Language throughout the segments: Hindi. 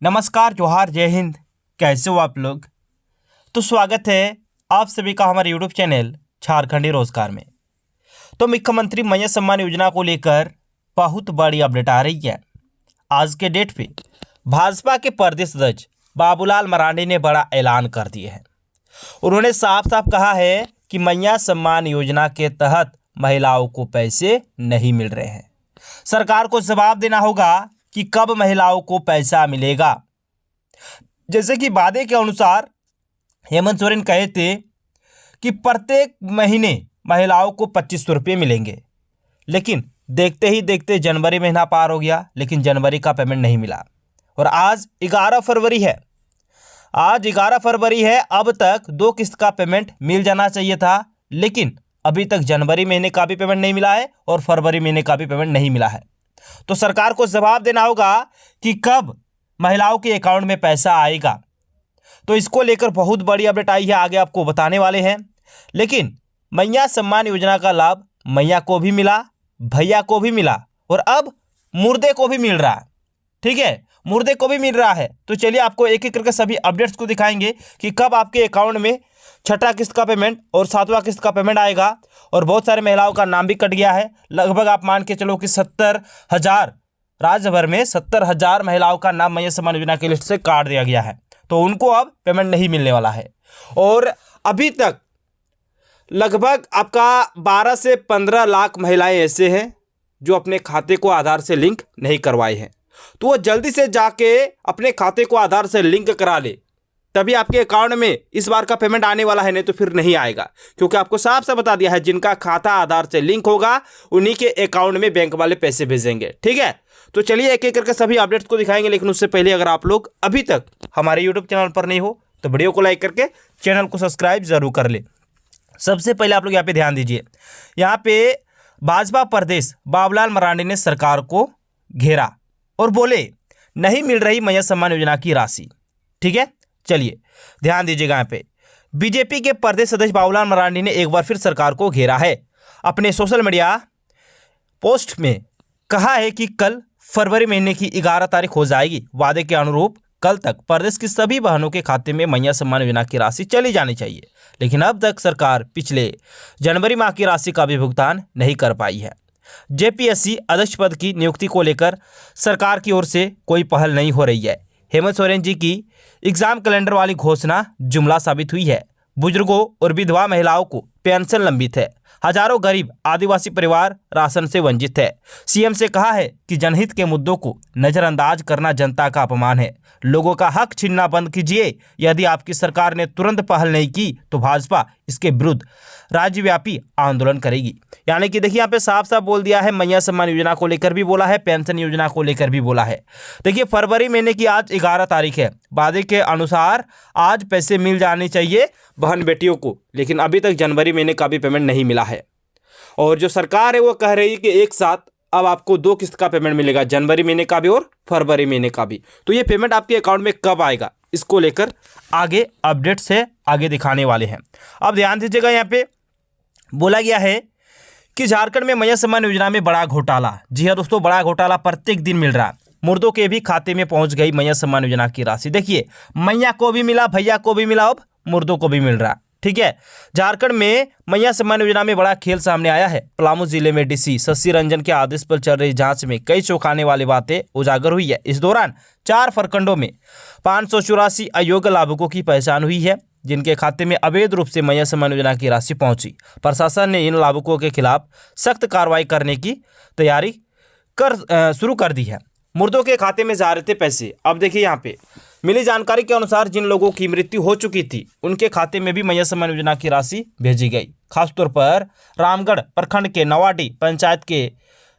नमस्कार, जोहार, जय हिंद। कैसे हो आप लोग? तो स्वागत है आप सभी का हमारे यूट्यूब चैनल झारखंडी रोजगार में। तो मुख्यमंत्री मैया सम्मान योजना को लेकर बहुत बड़ी अपडेट आ रही है। आज के डेट पे भाजपा के प्रदेश अध्यक्ष बाबूलाल मरांडी ने बड़ा ऐलान कर दिया है। उन्होंने साफ साफ कहा है कि मैया सम्मान योजना के तहत महिलाओं को पैसे नहीं मिल रहे हैं। सरकार को जवाब देना होगा कि कब महिलाओं को पैसा मिलेगा। जैसे कि वादे के अनुसार हेमंत सोरेन कहे थे कि प्रत्येक महीने महिलाओं को 2500 रुपये मिलेंगे, लेकिन देखते ही देखते जनवरी महीना पार हो गया, लेकिन जनवरी का पेमेंट नहीं मिला। और आज 11 फरवरी है। अब तक 2 किस्त का पेमेंट मिल जाना चाहिए था, लेकिन अभी तक जनवरी महीने का भी पेमेंट नहीं मिला है और फरवरी महीने का भी पेमेंट नहीं मिला है। तो सरकार को जवाब देना होगा कि कब महिलाओं के अकाउंट में पैसा आएगा। तो इसको लेकर बहुत बड़ी अपडेट आई है, आगे आपको बताने वाले हैं। लेकिन मैया सम्मान योजना का लाभ मैया को भी मिला, भैया को भी मिला और अब मुर्दे को भी मिल रहा है। ठीक है, मुर्दे को भी मिल रहा है। तो चलिए आपको एक एक करके सभी अपडेट्स को दिखाएंगे कि कब आपके अकाउंट में छठा किस्त का पेमेंट और 7वां किस्त का पेमेंट आएगा। और बहुत सारे महिलाओं का नाम भी कट गया है। लगभग आप मान के चलो कि 70,000 राज्य भर में 70,000 महिलाओं का नाम मैया सम्मान योजना की लिस्ट से काट दिया गया है। तो उनको अब पेमेंट नहीं मिलने वाला है। और अभी तक लगभग आपका 12 से 15 लाख महिलाएं ऐसे हैं जो अपने खाते को आधार से लिंक नहीं करवाए हैं। तो वो जल्दी से जाके अपने खाते को आधार से लिंक करा ले, तभी आपके अकाउंट में इस बार का पेमेंट आने वाला है, नहीं तो फिर नहीं आएगा। क्योंकि आपको साफ साफ बता दिया है, जिनका खाता आधार से लिंक होगा उन्हीं के अकाउंट में बैंक वाले पैसे भेजेंगे। ठीक है, तो चलिए एक एक करके सभी अपडेट्स को दिखाएंगे। लेकिन उससे पहले अगर आप लोग अभी तक हमारे यूट्यूब चैनल पर नहीं हो तो वीडियो को लाइक करके चैनल को सब्सक्राइब जरूर कर ले। सबसे पहले आप लोग यहाँ पे ध्यान दीजिए, यहाँ पे भाजपा प्रदेश बाबूलाल मरांडी ने सरकार को घेरा और बोले नहीं मिल रही मैया सम्मान योजना की राशि। ठीक है, चलिए ध्यान दीजिएगा। यहाँ पे बीजेपी के प्रदेश अध्यक्ष बाबूलाल मरांडी ने एक बार फिर सरकार को घेरा है। अपने सोशल मीडिया पोस्ट में कहा है कि कल फरवरी महीने की 11 तारीख हो जाएगी। वादे के अनुरूप कल तक प्रदेश की सभी बहनों के खाते में मैया सम्मान योजना की राशि चली जानी चाहिए, लेकिन अब तक सरकार पिछले जनवरी माह की राशि का भी भुगतान नहीं कर पाई है। जेपीएससी अध्यक्ष पद की नियुक्ति को लेकर सरकार की ओर से कोई पहल नहीं हो रही है। हेमंत सोरेन जी की एग्जाम कैलेंडर वाली घोषणा जुमला साबित हुई है। बुजुर्गों और विधवा महिलाओं को पेंशन लंबित है। हजारों गरीब आदिवासी परिवार राशन से वंचित है। सीएम से कहा है कि जनहित के मुद्दों को नजरअंदाज करना जनता का अपमान है। लोगों का हक छीनना बंद कीजिए। यदि आपकी सरकार ने तुरंत पहल नहीं की तो भाजपा इसके विरुद्ध राज्यव्यापी आंदोलन करेगी। यानी कि देखिए यहाँ पे साफ साफ बोल दिया है, मैया सम्मान योजना को लेकर भी बोला है, पेंशन योजना को लेकर भी बोला है। देखिए फरवरी महीने की आज 11 तारीख है। वादे के अनुसार आज पैसे मिल जाने चाहिए बहन बेटियों को, लेकिन अभी तक जनवरी महीने का भी पेमेंट नहीं मिला है। और जो सरकार है वो कह रही है कि एक साथ अब आपको 2 किस्त का पेमेंट मिलेगा, जनवरी महीने का भी और फरवरी महीने का भी। तो ये पेमेंट आपके अकाउंट में कब आएगा, इसको लेकर आगे अपडेट से आगे दिखाने वाले हैं। अब ध्यान दीजिएगा, यहाँ पे बोला गया है कि झारखंड में मैया सम्मान योजना में बड़ा घोटाला। जी हाँ दोस्तों, बड़ा घोटाला प्रत्येक दिन मिल रहा। मुर्दों के भी खाते में पहुंच गई मैया सम्मान योजना की राशि। देखिए मैया को भी मिला, भैया को भी मिला, अब मुर्दों को भी मिल रहा। ठीक है, झारखंड में मैया सम्मान योजना में बड़ा खेल सामने आया है। पलामू जिले में डीसी शशि रंजन के आदेश पर चल रही जांच में कई चौंकाने वाली बातें उजागर हुई है। इस दौरान 4 प्रखंडों में 584 अयोग्य लाभुकों की पहचान हुई है, जिनके खाते में अवैध रूप से मैया सम्मान योजना की राशि पहुंची। प्रशासन ने इन लाभुकों के खिलाफ सख्त कार्रवाई करने की तैयारी शुरू कर दी है। मुर्दों के खाते में जा रहे थे पैसे। अब देखिए यहाँ पे मिली जानकारी के अनुसार जिन लोगों की मृत्यु हो चुकी थी उनके खाते में भी मैया सम्मान योजना की राशि भेजी गई। खासतौर पर रामगढ़ प्रखंड के नवाडी पंचायत के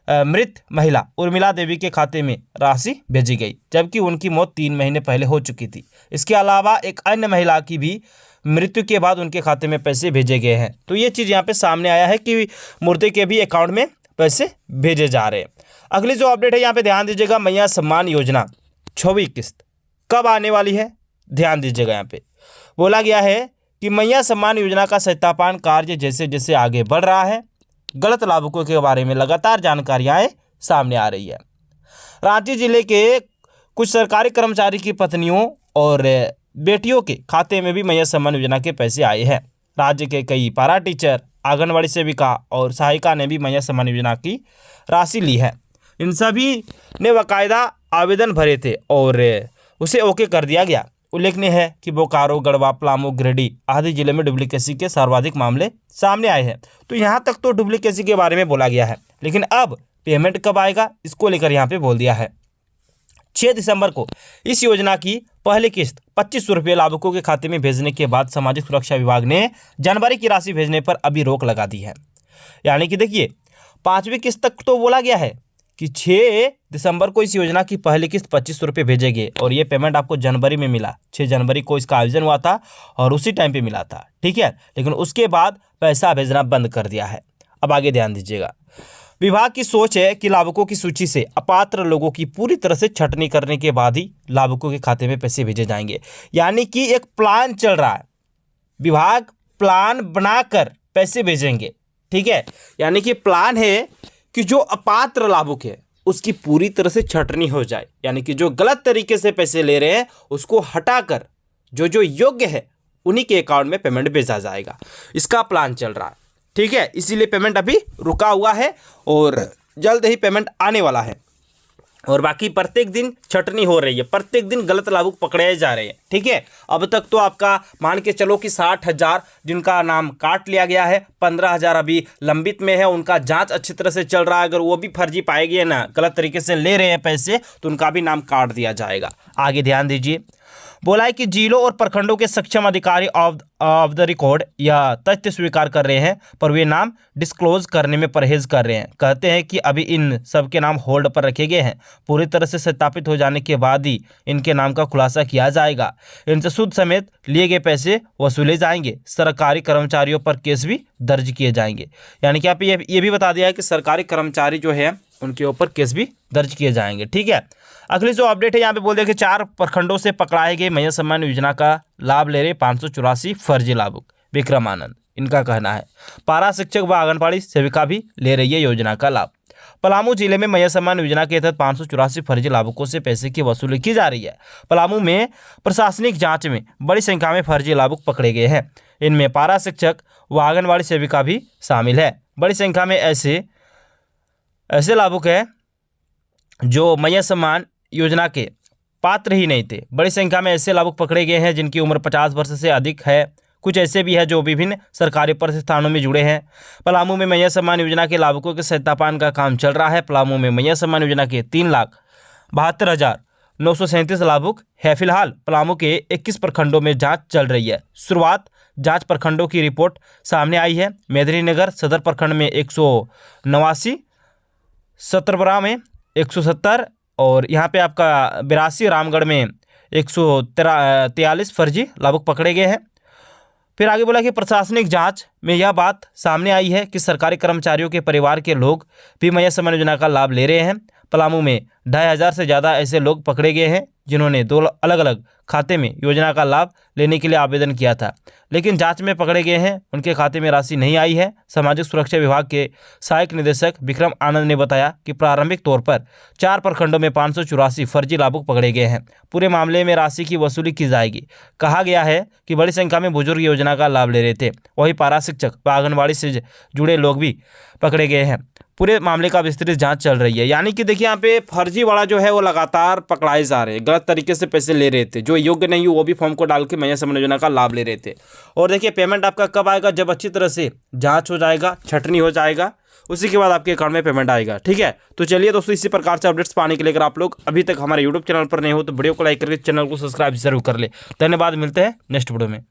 मृत महिला उर्मिला देवी के खाते में राशि भेजी गई, जबकि उनकी मौत 3 महीने पहले हो चुकी थी। इसके अलावा एक अन्य महिला की भी मृत्यु के बाद उनके खाते में पैसे भेजे गए हैं। तो ये चीज़ यहाँ पे सामने आया है कि मुर्दे के भी अकाउंट में पैसे भेजे जा रहे हैं। अगली जो अपडेट है यहाँ पे ध्यान दीजिएगा, मैया सम्मान योजना 6वीं किस्त कब आने वाली है, ध्यान दीजिएगा। यहाँ पे बोला गया है कि मैया सम्मान योजना का सत्यापन कार्य जैसे जैसे आगे बढ़ रहा है, गलत लाभुकों के बारे में लगातार जानकारियां सामने आ रही है। रांची जिले के कुछ सरकारी कर्मचारी की पत्नियों और बेटियों के खाते में भी मैया सम्मान योजना के पैसे आए हैं। राज्य के कई पारा टीचर, आंगनबाड़ी सेविका और सहायिका ने भी मैया सम्मान योजना की राशि ली है। इन सभी ने बाकायदा आवेदन भरे थे और उसे ओके कर दिया गया। उल्लेखनीय है कि बोकारो, गढ़वा, पलामू, गिरिडीह आदि जिले में डुप्लीकेसी के सर्वाधिक मामले सामने आए हैं। तो यहाँ तक तो डुप्लीकेसी के बारे में बोला गया है, लेकिन अब पेमेंट कब आएगा इसको लेकर यहाँ पे बोल दिया है। 6 दिसंबर को इस योजना की पहली किस्त 2500 रुपये लाभुकों के खाते में भेजने के बाद सामाजिक सुरक्षा विभाग ने जनवरी की राशि भेजने पर अभी रोक लगा दी है। यानी कि देखिए 5वीं किस्त तक तो बोला गया है कि 6 दिसंबर को इस योजना की पहली किस्त 2500 रुपये भेजेंगे और ये पेमेंट आपको जनवरी में मिला। 6 जनवरी को इसका आयोजन हुआ था और उसी टाइम पे मिला था, ठीक है। लेकिन उसके बाद पैसा भेजना बंद कर दिया है। अब आगे ध्यान दीजिएगा, विभाग की सोच है कि लाभुकों की सूची से अपात्र लोगों की पूरी तरह से छटनी करने के बाद ही लाभुकों के खाते में पैसे भेजे जाएंगे। यानी कि एक प्लान चल रहा है, विभाग प्लान बनाकर पैसे भेजेंगे, ठीक है। यानी कि प्लान है कि जो अपात्र लाभुक है उसकी पूरी तरह से छटनी हो जाए, यानी कि जो गलत तरीके से पैसे ले रहे हैं उसको हटाकर जो जो योग्य है उन्हीं के अकाउंट में पेमेंट भेजा जाएगा। इसका प्लान चल रहा है, ठीक है। इसीलिए पेमेंट अभी रुका हुआ है और जल्द ही पेमेंट आने वाला है। और बाकी प्रत्येक दिन छटनी हो रही है, प्रत्येक दिन गलत लाभुक पकड़े जा रहे हैं, ठीक है। अब तक तो आपका मान के चलो कि 60,000 जिनका नाम काट लिया गया है, 15,000 अभी लंबित में है, उनका जांच अच्छी तरह से चल रहा है। अगर वो भी फर्जी पाए गए ना, गलत तरीके से ले रहे हैं पैसे, तो उनका भी नाम काट दिया जाएगा। आगे ध्यान दीजिए, बोला है कि जिलों और प्रखंडों के सक्षम अधिकारी ऑफ द रिकॉर्ड यह तथ्य स्वीकार कर रहे हैं, पर वे नाम डिस्क्लोज करने में परहेज कर रहे हैं। कहते हैं कि अभी इन सब के नाम होल्ड पर रखे गए हैं, पूरी तरह से सत्यापित हो जाने के बाद ही इनके नाम का खुलासा किया जाएगा। इनसे सूद समेत लिए गए पैसे वसूले जाएंगे। सरकारी कर्मचारियों पर केस भी दर्ज किए जाएंगे। यानी कि आप ये भी बता दिया है कि सरकारी कर्मचारी जो है उनके ऊपर केस भी दर्ज किए जाएंगे, ठीक है। अगली जो अपडेट है यहाँ पे बोल दिया कि 4 प्रखंडों से पकड़ाए गए मैया सम्मान योजना का लाभ ले रहे 584 फर्जी लाभुक। विक्रम आनंद इनका कहना है। पारा शिक्षक व आंगनबाड़ी सेविका भी ले रही है योजना का लाभ। पलामू जिले में मैया सम्मान योजना के तहत 584 फर्जी लाभुकों से पैसे की वसूली की जा रही है। पलामू में प्रशासनिक जांच में बड़ी संख्या में फर्जी लाभुक पकड़े गए हैं। इनमें पारा शिक्षक व आंगनबाड़ी सेविका भी शामिल है। बड़ी संख्या में ऐसे लाभुक हैं जो मैया सम्मान योजना के पात्र ही नहीं थे। बड़ी संख्या में ऐसे लाभुक पकड़े गए हैं जिनकी उम्र 50 वर्ष से अधिक है। कुछ ऐसे भी है जो विभिन्न सरकारी प्रतिष्ठानों में जुड़े हैं। पलामू में मैया सम्मान योजना के लाभुकों के सत्यापन का काम चल रहा है। पलामू में मैया सम्मान योजना के 3,72,937 लाभुक है। फिलहाल पलामू के 21 प्रखंडों में जांच चल रही है। शुरुआत जांच प्रखंडों की रिपोर्ट सामने आई है। मेदिनीनगर सदर प्रखंड में 189, सतरबरा में 170 और यहाँ पे आपका 82 रामगढ़ में 143 फर्जी लाभुक पकड़े गए हैं। फिर आगे बोला कि प्रशासनिक जांच में यह बात सामने आई है कि सरकारी कर्मचारियों के परिवार के लोग भी मैया सम्मान योजना का लाभ ले रहे हैं। पलामू में 2,500 से ज़्यादा ऐसे लोग पकड़े गए हैं जिन्होंने 2 अलग अलग खाते में योजना का लाभ लेने के लिए आवेदन किया था, लेकिन जांच में पकड़े गए हैं, उनके खाते में राशि नहीं आई है। सामाजिक सुरक्षा विभाग के सहायक निदेशक विक्रम आनंद ने बताया कि प्रारंभिक तौर पर 4 प्रखंडों में 584 फर्जी लाभुक पकड़े गए हैं। पूरे मामले में राशि की वसूली की जाएगी। कहा गया है कि बड़ी संख्या में बुजुर्ग योजना का लाभ ले रहे थे। वहीं पारा शिक्षक व आंगनबाड़ी से जुड़े लोग भी पकड़े गए हैं। पूरे मामले का विस्तृत जांच चल रही है। यानी कि देखिए यहाँ पे फर्जी वाला जो है वो लगातार पकड़ाए जा रहे हैं, गलत तरीके से पैसे ले रहे थे। जो योग्य नहीं हो वो भी फॉर्म को डाल के मैया सम्मान योजना का लाभ ले रहे थे। और देखिए पेमेंट आपका कब आएगा, जब अच्छी तरह से जांच हो जाएगा, छटनी हो जाएगा, उसी के बाद आपके अकाउंट में पेमेंट आएगा, ठीक है। तो चलिए दोस्तों, इसी प्रकार से अपडेट्स पाने के लिए अगर आप लोग अभी तक हमारे यूट्यूब चैनल पर नहीं हो तो वीडियो को लाइक करके चैनल को सब्सक्राइब जरूर कर ले। धन्यवाद, मिलते हैं नेक्स्ट वीडियो में।